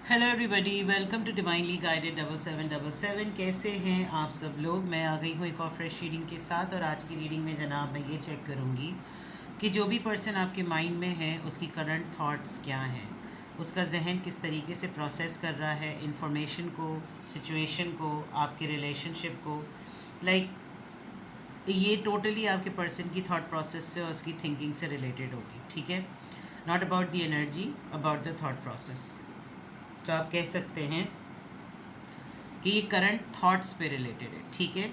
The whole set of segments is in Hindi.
Hello everybody, welcome to divinely guided 7777। कैसे हैं आप सब लोग। मैं आ गई हूँ एक और फ्रेश रीडिंग के साथ। और आज की रीडिंग में जनाब मैं ये चेक करूँगी कि जो भी पर्सन आपके माइंड में है उसकी करंट थॉट्स क्या हैं, उसका जहन किस तरीके से प्रोसेस कर रहा है इंफॉर्मेशन को, सिचुएशन को, आपके रिलेशनशिप को। ये टोटली आपके पर्सन की थॉट प्रोसेस से और उसकी थिंकिंग से रिलेटेड होगी, ठीक है। Not about the energy, about the thought process. तो आप कह सकते हैं कि ये करंट थॉट्स पे रिलेटेड है, ठीक है।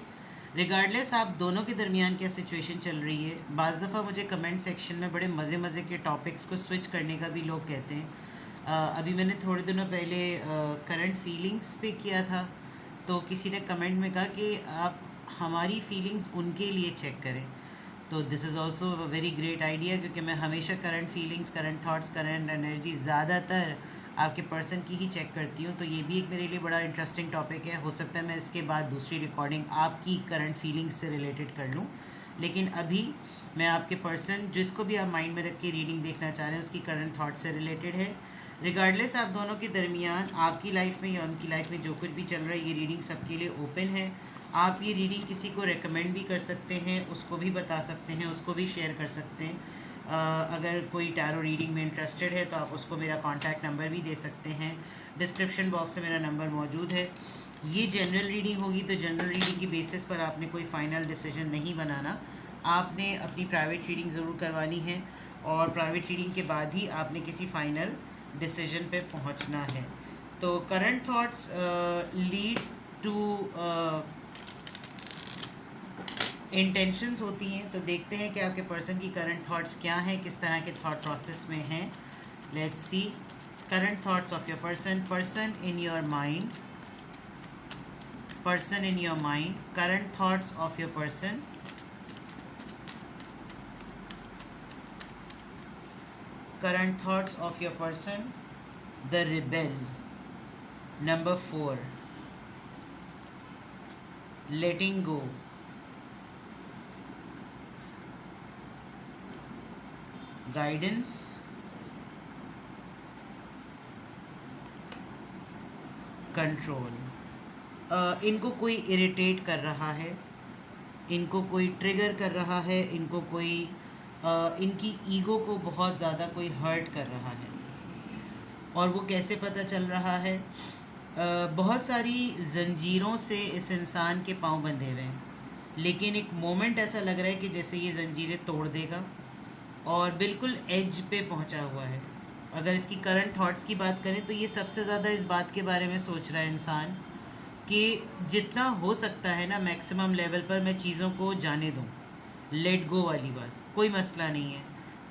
रिगार्डलेस आप दोनों के दरमियान क्या सिचुएशन चल रही है। बाज़ दफ़ा मुझे कमेंट सेक्शन में बड़े मज़े मज़े के टॉपिक्स को स्विच करने का भी लोग कहते हैं। अभी मैंने थोड़े दिनों पहले करंट फीलिंग्स पे किया था, तो किसी ने कमेंट में कहा कि आप हमारी फीलिंग्स उनके लिए चेक करें। तो this is also a very great idea, क्योंकि मैं हमेशा current feelings, current thoughts, current energy ज़्यादातर आपके पर्सन की ही चेक करती हूँ। तो ये भी एक मेरे लिए बड़ा इंटरेस्टिंग टॉपिक है। हो सकता है मैं इसके बाद दूसरी रिकॉर्डिंग आपकी करंट फीलिंग्स से रिलेटेड कर लूँ, लेकिन अभी मैं आपके पर्सन जिसको भी आप माइंड में रख के रीडिंग देखना चाह रहे हैं उसकी करंट थॉट से रिलेटेड है। रिगार्डलेस आप दोनों के दरमियान आपकी लाइफ में या उनकी लाइफ में जो कुछ भी चल रहा है, ये रीडिंग सबके लिए ओपन है। आप ये रीडिंग किसी को रेकमेंड भी कर सकते हैं, उसको भी बता सकते हैं, उसको भी शेयर कर सकते हैं। अगर कोई टैरो रीडिंग में इंटरेस्टेड है तो आप उसको मेरा कॉन्टैक्ट नंबर भी दे सकते हैं। डिस्क्रिप्शन बॉक्स में मेरा नंबर मौजूद है। ये जनरल रीडिंग होगी, तो जनरल रीडिंग की बेसिस पर आपने कोई फ़ाइनल डिसीजन नहीं बनाना। आपने अपनी प्राइवेट रीडिंग ज़रूर करवानी है, और प्राइवेट रीडिंग के बाद ही आपने किसी फ़ाइनल डिसीजन पे पहुंचना है। तो current thoughts lead to intentions होती हैं। तो देखते हैं कि आपके पर्सन की करंट थॉट्स क्या हैं, किस तरह के थॉट प्रोसेस में हैं। Let's see current thoughts of your person. Person in your mind, person in your mind, current thoughts of your person. Current thoughts of your person. The rebel. Number 4, letting go. Guidance. Control. इनको कोई इरिटेट कर रहा है, इनको कोई ट्रिगर कर रहा है, इनको कोई इनकी ईगो को बहुत ज़्यादा कोई हर्ट कर रहा है। और वो कैसे पता चल रहा है? बहुत सारी ज़ंजीरों से इस इंसान के पाँव बंधे हुए हैं, लेकिन एक मोमेंट ऐसा लग रहा है कि जैसे ये ज़ंजीरें तोड़ देगा और बिल्कुल एज पे पहुंचा हुआ है। अगर इसकी करंट थॉट्स की बात करें तो ये सबसे ज़्यादा इस बात के बारे में सोच रहा है इंसान कि जितना हो सकता है ना मैक्सिमम लेवल पर मैं चीज़ों को जाने दूँ। लेट गो वाली बात, कोई मसला नहीं है।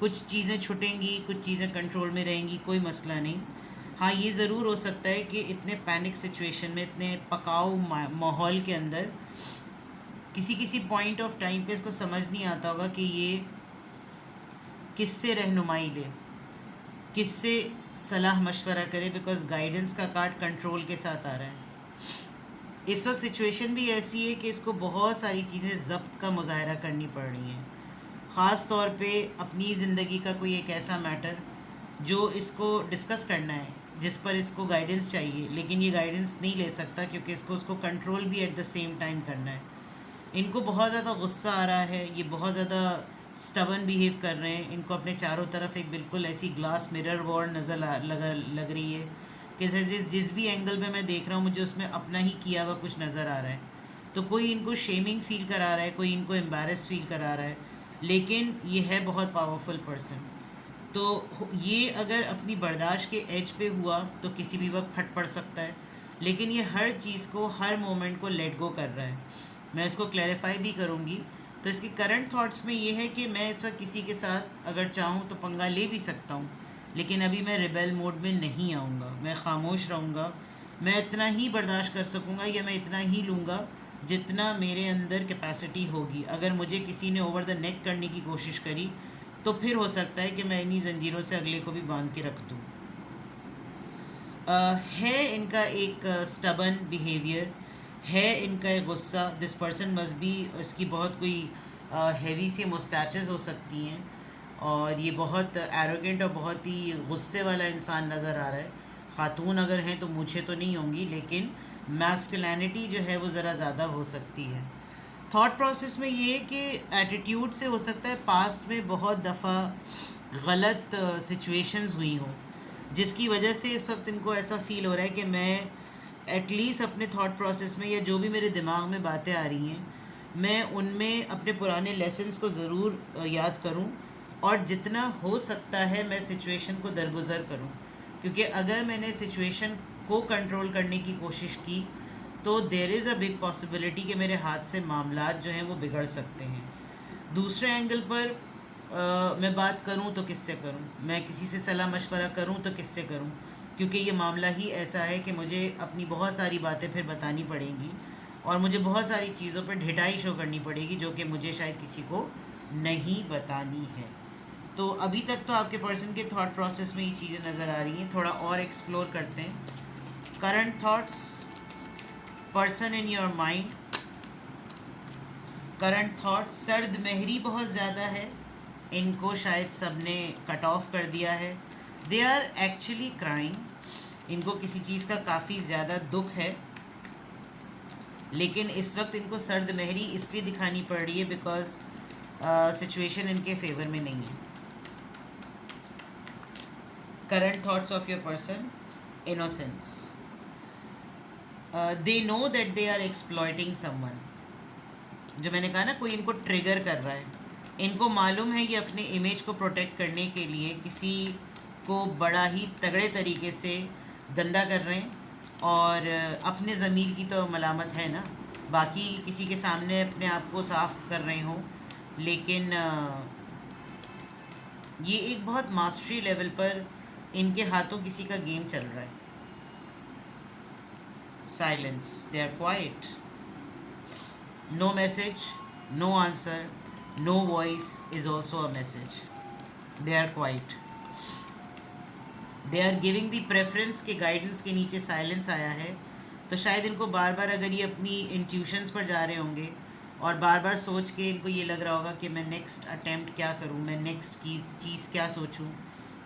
कुछ चीज़ें छुटेंगी, कुछ चीज़ें कंट्रोल में रहेंगी, कोई मसला नहीं। हाँ, ये ज़रूर हो सकता है कि इतने पैनिक सिचुएशन में, इतने पकाऊ माहौल के अंदर किसी किसी पॉइंट ऑफ टाइम पे इसको समझ नहीं आता होगा कि ये किससे रहनुमाई ले, किससे सलाह मशवरा करे, बिकॉज गाइडेंस का कार्ड कंट्रोल के साथ आ रहा है। इस वक्त सिचुएशन भी ऐसी है कि इसको बहुत सारी चीज़ें ज़ब्त का मुजाहरा करनी पड़ रही हैं। ख़ास तौर पे अपनी ज़िंदगी का कोई एक ऐसा मैटर जो इसको डिस्कस करना है, जिस पर इसको गाइडेंस चाहिए, लेकिन ये गाइडेंस नहीं ले सकता क्योंकि इसको उसको कंट्रोल भी एट द सेम टाइम करना है। इनको बहुत ज़्यादा गुस्सा आ रहा है, ये बहुत ज़्यादा स्टबन बिहेव कर रहे हैं। इनको अपने चारों तरफ एक बिल्कुल ऐसी ग्लास मिरर वॉल लग रही है कि जिस भी एंगल में मैं देख रहा हूँ मुझे उसमें अपना ही किया हुआ कुछ नज़र आ रहा है। तो कोई इनको शेमिंग फील करा रहा है, कोई इनको एम्बैरस फील करा रहा है, लेकिन ये है बहुत पावरफुल पर्सन। तो ये अगर अपनी बर्दाश्त के एज पे हुआ तो किसी भी वक्त फट पड़ सकता है, लेकिन ये हर चीज़ को, हर मोमेंट को लेट गो कर रहा है। मैं इसको क्लैरिफाई भी करूँगी। तो इसकी करंट थॉट्स में ये है कि मैं इस वक्त किसी के साथ अगर चाहूँ तो पंगा ले भी सकता हूँ, लेकिन अभी मैं रिबेल मोड में नहीं आऊँगा, मैं खामोश रहूँगा। मैं इतना ही बर्दाश्त कर सकूँगा या मैं इतना ही लूँगा जितना मेरे अंदर कैपेसिटी होगी। अगर मुझे किसी ने ओवर द नेक करने की कोशिश करी तो फिर हो सकता है कि मैं इन्हीं ज़ंजीरों से अगले को भी बांध के रख दूँ। है इनका एक स्टबन बिहेवियर, है इनका एक गुस्सा। दिस पर्सन मस्ट बी, इसकी बहुत कोई हैवी सी मुस्टैचेस हो सकती हैं, और ये बहुत एरोगेंट और बहुत ही गुस्से वाला इंसान नज़र आ रहा है। ख़ातून अगर हैं तो मूछें तो नहीं होंगी, लेकिन मैस्कुलिनिटी जो है वो ज़रा ज़्यादा हो सकती है। थॉट प्रोसेस में ये कि एटीट्यूड से हो सकता है पास्ट में बहुत दफ़ा गलत सिचुएशंस हुई हों, जिसकी वजह से इस वक्त इनको ऐसा फ़ील हो रहा है कि मैं एटलीस्ट अपने थॉट प्रोसेस में या जो भी मेरे दिमाग में बातें आ रही हैं, मैं उनमें अपने पुराने लेसन्स को ज़रूर याद करूं और जितना हो सकता है मैं सिचुएशन को दरगुजर करूं, क्योंकि अगर मैंने सिचुएशन को कंट्रोल करने की कोशिश की तो there is a big possibility कि मेरे हाथ से मामलात जो हैं वो बिगड़ सकते हैं। दूसरे एंगल पर मैं बात करूं तो किससे करूं, मैं किसी से सलाह मशवरा करूं तो किससे करूं, क्योंकि ये मामला ही ऐसा है कि मुझे अपनी बहुत सारी बातें फिर बतानी पड़ेंगी और मुझे बहुत सारी चीज़ों पर ढिठाई शो करनी पड़ेगी जो कि मुझे शायद किसी को नहीं बतानी है। तो अभी तक तो आपके पर्सन के थॉट प्रोसेस में ये चीज़ें नज़र आ रही हैं, थोड़ा और एक्सप्लोर करते हैं। Current thoughts, person in your mind, current through सर्द महरी बहुत ज़्यादा है, इनको शायद सबने कट ऑफ कर दिया है। दे आर एक्चुअली क्राइंग, इनको किसी चीज़ का काफ़ी ज़्यादा दुख है, लेकिन इस वक्त इनको सर्द महरी इसलिए दिखानी पड़ रही है बिकॉज सिचुएशन इनके फेवर में नहीं है। Current thoughts of your person, innocence, they know that they are exploiting someone. जो मैंने कहा ना, कोई इनको ट्रिगर कर रहा है, इनको मालूम है ये अपने इमेज को प्रोटेक्ट करने के लिए किसी को बड़ा ही तगड़े तरीके से गंदा कर रहे हैं, और अपने ज़मीर की तो मलामत है ना, बाकी किसी के सामने अपने आप को साफ़ कर रहे हों, लेकिन ये एक बहुत मास्टरी लेवल पर इनके हाथों किसी का गेम चल रहा है। Silence, they are quiet, no message, no answer, no voice is also a message, they are quiet, they are giving the preference के गाइडेंस के नीचे साइलेंस आया है। तो शायद इनको बार बार, अगर ये अपनी इंट्यूशंस पर जा रहे होंगे और बार बार सोच के इनको ये लग रहा होगा कि मैं नेक्स्ट अटैम्प्ट क्या करूं, मैं नेक्स्ट की चीज़ क्या सोचूं,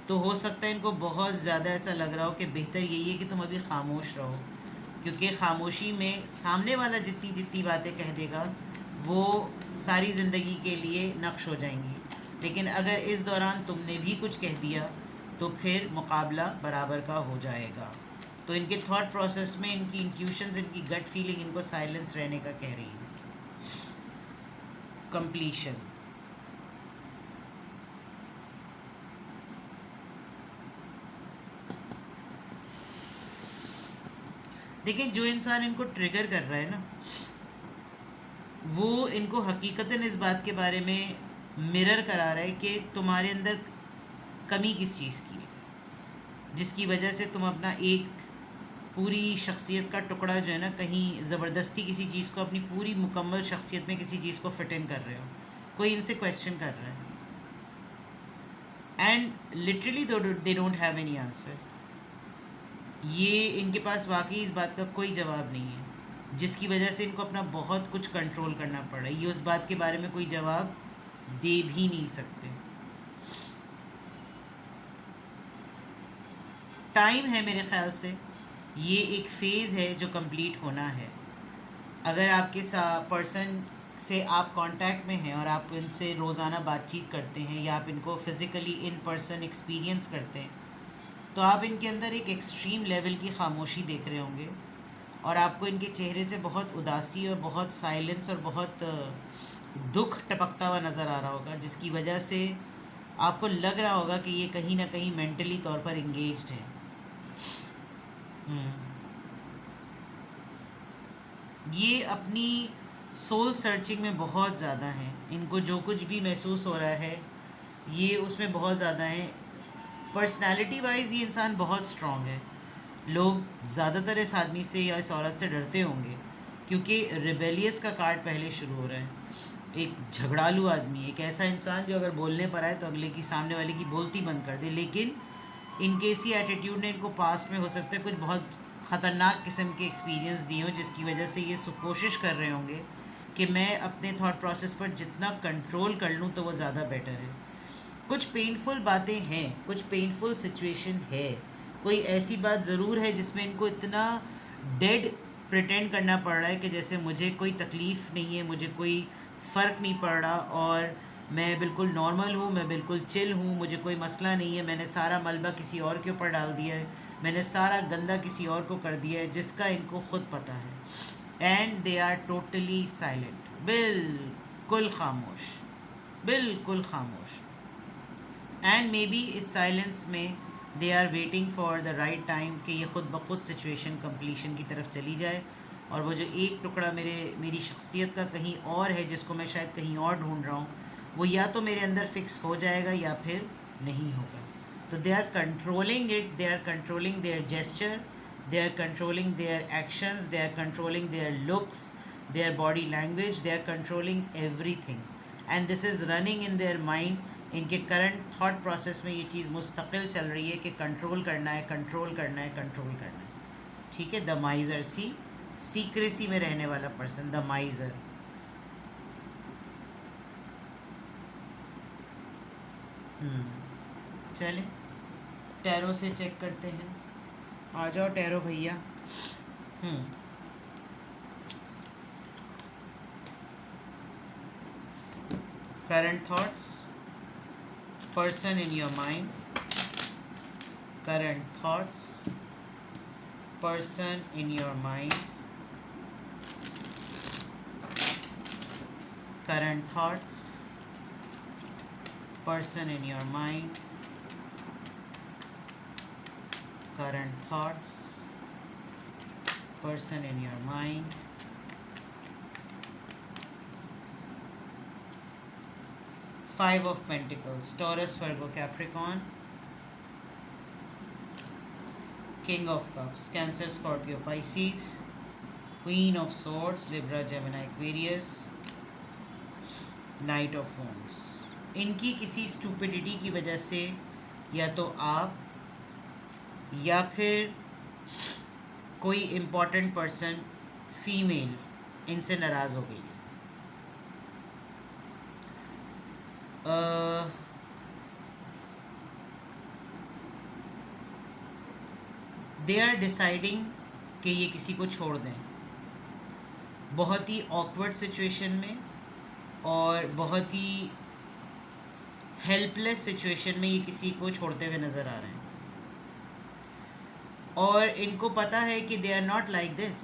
तो हो सकता है इनको बहुत ज़्यादा ऐसा लग रहा हो कि बेहतर यही है कि तुम अभी खामोश रहो, क्योंकि खामोशी में सामने वाला जितनी जितनी बातें कह देगा वो सारी ज़िंदगी के लिए नक्श हो जाएंगी, लेकिन अगर इस दौरान तुमने भी कुछ कह दिया तो फिर मुकाबला बराबर का हो जाएगा। तो इनके थॉट प्रोसेस में इनकी इंट्यूशंस, इनकी गट फीलिंग इनको साइलेंस रहने का कह रही है। कंप्लीशन, देखिए जो इंसान इनको ट्रिगर कर रहा है ना, वो इनको हकीकतन इस बात के बारे में मिरर करा रहा है कि तुम्हारे अंदर कमी किस चीज़ की है, जिसकी वजह से तुम अपना एक पूरी शख्सियत का टुकड़ा जो है ना, कहीं ज़बरदस्ती किसी चीज़ को अपनी पूरी मुकम्मल शख्सियत में किसी चीज़ को फिट इन कर रहे हो। कोई इनसे क्वेश्चन कर रहा है and literally they don't have any answer. ये इनके पास वाकई इस बात का कोई जवाब नहीं है, जिसकी वजह से इनको अपना बहुत कुछ कंट्रोल करना पड़ रहा है। ये उस बात के बारे में कोई जवाब दे भी नहीं सकते। टाइम है मेरे ख़्याल से, ये एक फ़ेज़ है जो कंप्लीट होना है। अगर आपके पर्सन से आप कांटेक्ट में हैं और आप इनसे रोज़ाना बातचीत करते हैं या आप इनको फ़िज़िकली इन पर्सन एक्सपीरियंस करते हैं, तो आप इनके अंदर एक एक्सट्रीम लेवल की खामोशी देख रहे होंगे और आपको इनके चेहरे से बहुत उदासी और बहुत साइलेंस और बहुत दुख टपकता हुआ नज़र आ रहा होगा, जिसकी वजह से आपको लग रहा होगा कि ये कहीं ना कहीं मेंटली तौर पर इंगेज्ड है। ये अपनी सोल सर्चिंग में बहुत ज़्यादा हैं। इनको जो कुछ भी महसूस हो रहा है ये उसमें बहुत ज़्यादा है। पर्सनालिटी वाइज ये इंसान बहुत स्ट्रॉन्ग है। लोग ज़्यादातर इस आदमी से या इस औरत से डरते होंगे क्योंकि रिबेलियस का कार्ड पहले शुरू हो रहा है। एक झगड़ालू आदमी, एक ऐसा इंसान जो अगर बोलने पर आए तो अगले की, सामने वाले की बोलती बंद कर दे। लेकिन इनके इसी एटीट्यूड ने इनको पास्ट में हो सकता है कुछ बहुत ख़तरनाक किस्म के एक्सपीरियंस दिए हों, जिसकी वजह से ये कोशिश कर रहे होंगे कि मैं अपने थॉट प्रोसेस पर जितना कंट्रोल कर लूँ तो वो ज़्यादा बेटर है। कुछ पेनफुल बातें हैं, कुछ पेनफुल सिचुएशन है, कोई ऐसी बात ज़रूर है जिसमें इनको इतना डेड प्रिटेंड करना पड़ रहा है कि जैसे मुझे कोई तकलीफ़ नहीं है, मुझे कोई फ़र्क नहीं पड़ रहा और मैं बिल्कुल नॉर्मल हूँ, मैं बिल्कुल चिल हूँ, मुझे कोई मसला नहीं है, मैंने सारा मलबा किसी और के ऊपर डाल दिया है, मैंने सारा गंदा किसी और को कर दिया है जिसका इनको खुद पता है। And they are totally silent, बिल्कुल खामोश, बिल्कुल खामोश। एंड मे बी इस साइलेंस में they are waiting for the right time कि ये खुद ब खुद सिचुएशन कंप्लीशन की तरफ चली जाए और वो जो एक टुकड़ा मेरी शख्सियत का कहीं और है जिसको मैं शायद कहीं और ढूंढ रहा हूँ, वो या तो मेरे अंदर फिक्स हो जाएगा या फिर नहीं होगा। तो they are controlling it, they are controlling their gesture, they are controlling their actions, they are controlling their looks, their body language, they are controlling everything and this is running in their mind. इनके करंट थॉट प्रोसेस में ये चीज़ मुस्तकिल चल रही है कि कंट्रोल करना है, कंट्रोल करना है, कंट्रोल करना है। ठीक है, द माइज़र, सीक्रेसी में रहने वाला पर्सन, द माइज़र। चलें टैरो से चेक करते हैं। आ जाओ टैरो भैया। Current thoughts, person in your mind, current thoughts, person in your mind, current thoughts, person in your mind, current thoughts, person in your mind, Five of Pentacles, Taurus, Virgo, Capricorn, King of Cups, Cancer, Scorpio, Pisces, Queen of Swords, Libra, Gemini, Aquarius, Knight of Wands। इनकी किसी स्टूपिडिटी की वजह से या तो आप या फिर कोई इम्पोर्टेंट पर्सन फीमेल इनसे नाराज़ हो गई है। दे आर डिसाइडिंग कि ये किसी को छोड़ दें, बहुत ही ऑकवर्ड सिचुएशन में और बहुत ही हेल्पलेस सिचुएशन में ये किसी को छोड़ते हुए नज़र आ रहे हैं और इनको पता है कि they are not like this.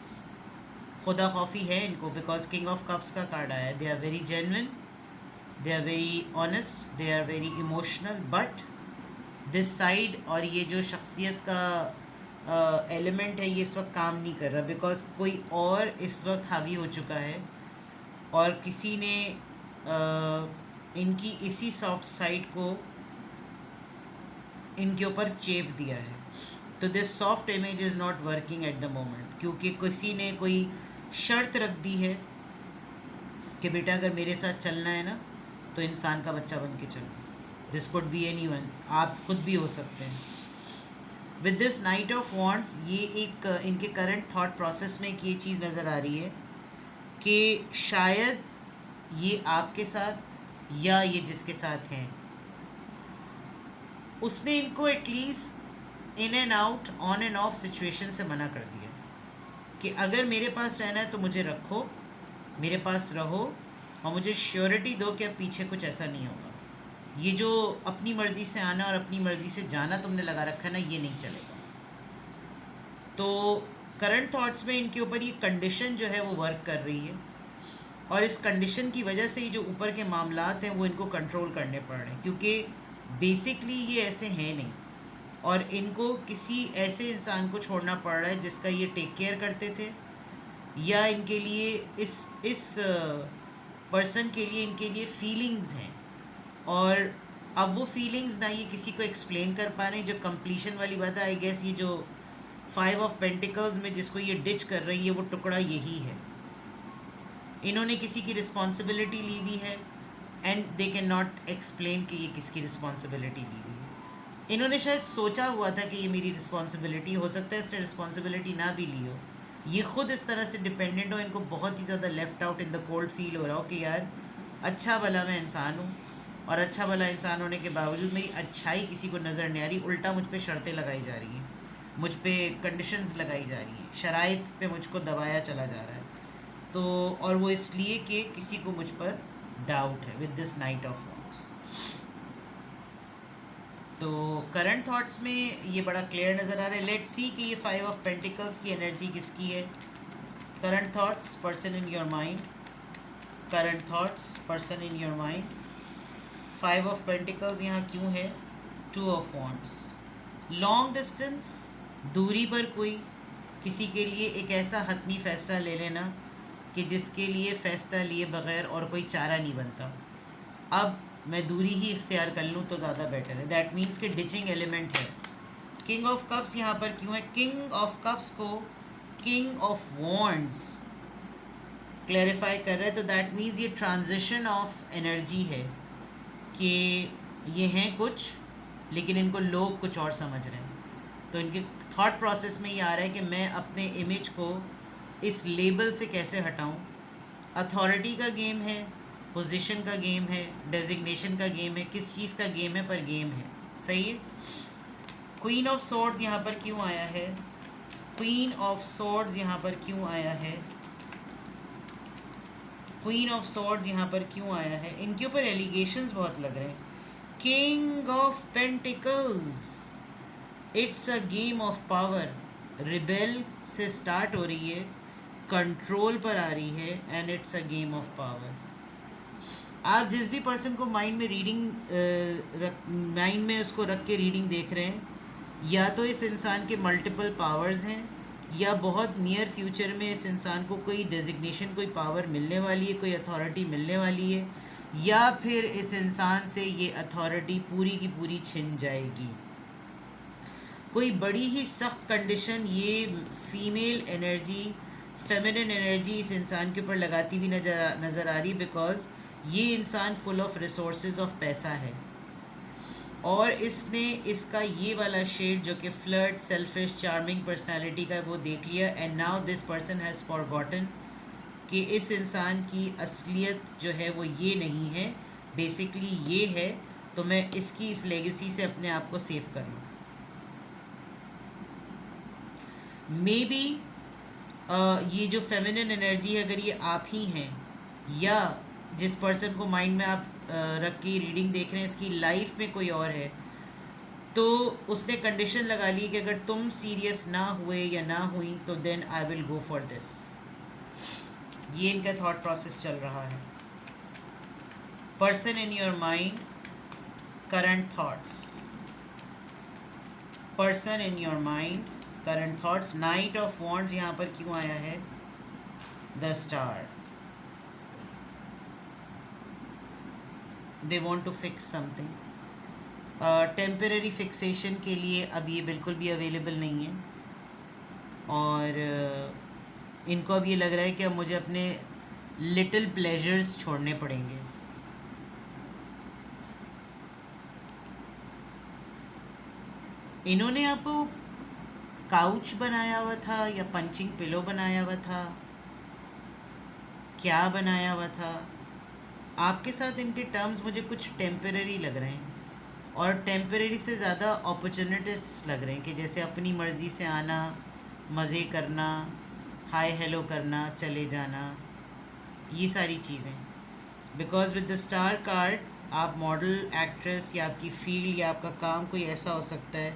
खुदा खौफी है इनको, बिकॉज किंग ऑफ कप्स का कार्ड आया है। They are very genuine, they are very honest, they are very emotional, but this side और ये जो शख्सियत का एलिमेंट है ये इस वक्त काम नहीं कर रहा, बिकॉज कोई और इस वक्त हावी हो चुका है और किसी ने इनकी इसी सॉफ्ट साइड को इनके ऊपर चेप दिया है। तो this soft image is not working at the moment, क्योंकि किसी ने कोई शर्त रख दी है कि बेटा अगर मेरे साथ चलना है ना तो इंसान का बच्चा बन के चलो। दिस कुड बी एनीवन, आप खुद भी हो सकते हैं। With this night of wands ये एक इनके करंट थॉट प्रोसेस में एक ये चीज़ नज़र आ रही है कि शायद ये आपके साथ या ये जिसके साथ हैं उसने इनको at least in and out, on end of situation से मना कर दिया कि अगर मेरे पास रहना है तो मुझे रखो, मेरे पास रहो और मुझे श्योरिटी दो कि अब पीछे कुछ ऐसा नहीं होगा। ये जो अपनी मर्ज़ी से आना और अपनी मर्ज़ी से जाना तुमने लगा रखा है ना, ये नहीं चलेगा। तो करंट थॉट्स में इनके ऊपर ये कंडीशन जो है वो वर्क कर रही है और इस कंडीशन की वजह से ये जो ऊपर के मामलात हैं वो इनको कंट्रोल करने पड़ रहे हैं, क्योंकि बेसिकली ये ऐसे हैं नहीं और इनको किसी ऐसे इंसान को छोड़ना पड़ रहा है जिसका ये टेक केयर करते थे या इनके लिए इस पर्सन के लिए इनके लिए फीलिंग्स हैं और अब वो फीलिंग्स ना ये किसी को एक्सप्लेन कर पा रहे हैं। जो कंप्लीशन वाली बात है, आई गेस ये जो 5 ऑफ पेंटिकल्स में जिसको ये डिच कर रही है वो टुकड़ा यही है। इन्होंने किसी की रिस्पॉन्सिबिलिटी ली हुई है and they can not explain कि ये किसकी रिस्पॉन्सिबिलिटी ली हुई है। इन्होंने शायद सोचा हुआ था कि ये मेरी रिस्पॉन्सिबिलिटी, हो सकता है इसने रिस्पॉन्सिबिलिटी ना भी ली हो, ये खुद इस तरह से डिपेंडेंट हो, इनको बहुत ही ज़्यादा left out in the cold feel हो रहा हो कि यार अच्छा भला मैं इंसान हूँ और अच्छा भला इंसान होने के बावजूद मेरी अच्छाई किसी को नज़र नहीं आ रही, उल्टा मुझ पे शर्तें लगाई जा रही हैं। मुझ पे कंडीशंस लगाई जा रही है, शराइत पे मुझको दबाया चला जा रहा है। तो और वो इसलिए कि किसी को मुझ पर डाउट है with this night of wands. तो करंट थॉट्स में ये बड़ा क्लियर नज़र आ रहा है। लेट्स सी कि ये 5 ऑफ पेंटिकल्स की एनर्जी किसकी है। Current thoughts person in your mind, current thoughts person in your mind. 5 of pentacles यहाँ क्यों है? 2 ऑफ वॉन्ड्स। लॉन्ग डिस्टेंस, दूरी पर कोई किसी के लिए एक ऐसा हतमी फ़ैसला ले लेना कि जिसके लिए फ़ैसला लिए बग़ैर और कोई चारा नहीं बनता। अब मैं दूरी ही इख्तियार कर लूँ तो ज़्यादा बेटर है। दैट मीन्स कि डिचिंग एलिमेंट है। किंग ऑफ कप्स यहाँ पर क्यों है? किंग ऑफ कप्स को किंग ऑफ वॉन्ड्स क्लैरिफाई कर रहा है। तो दैट मीन्स ये ट्रांजिशन ऑफ एनर्जी है कि ये हैं कुछ लेकिन इनको लोग कुछ और समझ रहे हैं। तो इनके थॉट प्रोसेस में ये आ रहा है कि मैं अपने इमेज को इस लेबल से कैसे हटाऊं। अथॉरिटी का गेम है, पोजीशन का गेम है, डेजिग्नेशन का गेम है, किस चीज़ का गेम है, पर गेम है। सही है। क्वीन ऑफ सॉर्ड्स यहाँ पर क्यों आया है? क्वीन ऑफ सॉर्ड्स यहाँ पर क्यों आया है? क्वीन ऑफ सॉर्ड्स यहाँ पर क्यों आया है? इनके ऊपर एलिगेशंस बहुत लग रहे हैं। King of pentacles, it's a game of power. Rebel से स्टार्ट हो रही है, कंट्रोल पर आ रही है, and it's a game of power. आप जिस भी पर्सन को माइंड में माइंड में उसको रख के रीडिंग देख रहे हैं, या तो इस इंसान के मल्टीपल पावर्स हैं, या बहुत नियर फ्यूचर में इस इंसान को कोई डेजिग्नेशन, कोई पावर मिलने वाली है, कोई अथॉरिटी मिलने वाली है, या फिर इस इंसान से ये अथॉरिटी पूरी की पूरी छिन जाएगी। कोई बड़ी ही सख्त कंडीशन ये फीमेल एनर्जी, फेमिनिन एनर्जी इस इंसान के ऊपर लगाती हुई नज़र आ रही, बिकॉज ये इंसान फुल ऑफ रिसोर्सेज ऑफ पैसा है, और इसने इसका ये वाला शेड जो कि फ्लर्ट, सेल्फिश, चार्मिंग पर्सनालिटी का, वो देख लिया। And now this person has forgotten कि इस इंसान की असलियत जो है वो ये नहीं है, बेसिकली ये है। तो मैं इसकी इस लेगेसी से अपने आप को सेव कर लूँ। मे बी ये जो फेमिनिन एनर्जी है, अगर ये आप ही हैं, या जिस पर्सन को माइंड में आप रख के रीडिंग देख रहे हैं, इसकी लाइफ में कोई और है, तो उसने कंडीशन लगा ली कि अगर तुम सीरियस ना हुए या ना हुई तो then I will go for this. ये इनका थॉट प्रोसेस चल रहा है। Person in your mind, current thoughts. Person in your mind, current thoughts. Knight of wands यहाँ पर क्यों आया है? The star. They want to fix something. Temporary fixation के लिए अब ये बिल्कुल भी अवेलेबल नहीं है, और इनको अब ये लग रहा है कि अब मुझे अपने लिटिल प्लेजर्स छोड़ने पड़ेंगे। इन्होंने आपको काउच बनाया हुआ था या पंचिंग पिलो बनाया हुआ था, क्या बनाया हुआ था? आपके साथ इनके टर्म्स मुझे कुछ टेम्परेरी लग रहे हैं, और टेम्परेरी से ज़्यादा अपॉर्चुनिटीज लग रहे हैं कि जैसे अपनी मर्ज़ी से आना, मज़े करना, हाय हेलो करना, चले जाना, ये सारी चीज़ें। Because with the star card आप मॉडल, एक्ट्रेस, या आपकी फील्ड या आपका काम कोई ऐसा हो सकता है,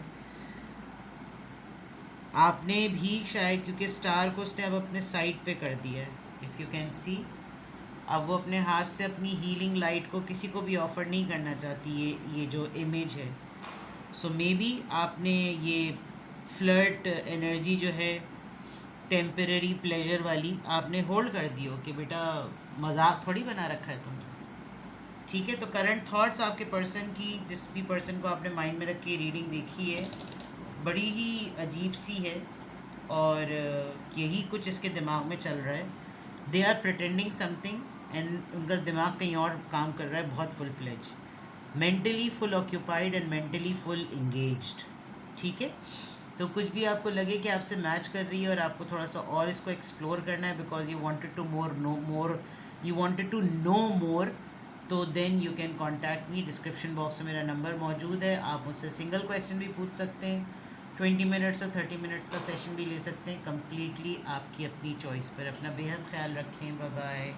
आपने भी शायद, क्योंकि स्टार को उसने अब अपने साइड पे कर दिया है, इफ़ यू कैन सी, अब वो अपने हाथ से अपनी हीलिंग लाइट को किसी को भी ऑफ़र नहीं करना चाहती, ये जो इमेज है। सो मे बी आपने ये फ्लर्ट एनर्जी जो है, टेम्परेरी प्लेजर वाली, आपने होल्ड कर दी हो कि बेटा मजाक थोड़ी बना रखा है तुमने। ठीक है। तो करंट थॉट्स आपके पर्सन की, जिस भी पर्सन को आपने माइंड में रख के रीडिंग देखी है, बड़ी ही अजीब सी है, और यही कुछ इसके दिमाग में चल रहा है। They are pretending something, and उनका दिमाग कहीं और काम कर रहा है, बहुत full fledge, mentally full occupied and mentally full engaged. ठीक है। तो कुछ भी आपको लगे कि आपसे मैच कर रही है और आपको थोड़ा सा और इसको एक्सप्लोर करना है, because you wanted to you wanted to know more, तो then you can contact me. Description box में मेरा नंबर मौजूद है, आप मुझसे सिंगल क्वेश्चन भी पूछ सकते हैं, 20 मिनट्स और 30 मिनट्स का सेशन भी ले सकते हैं, कम्प्लीटली आपकी अपनी चॉइस पर। अपना बेहद ख्याल रखें, बाय बाय।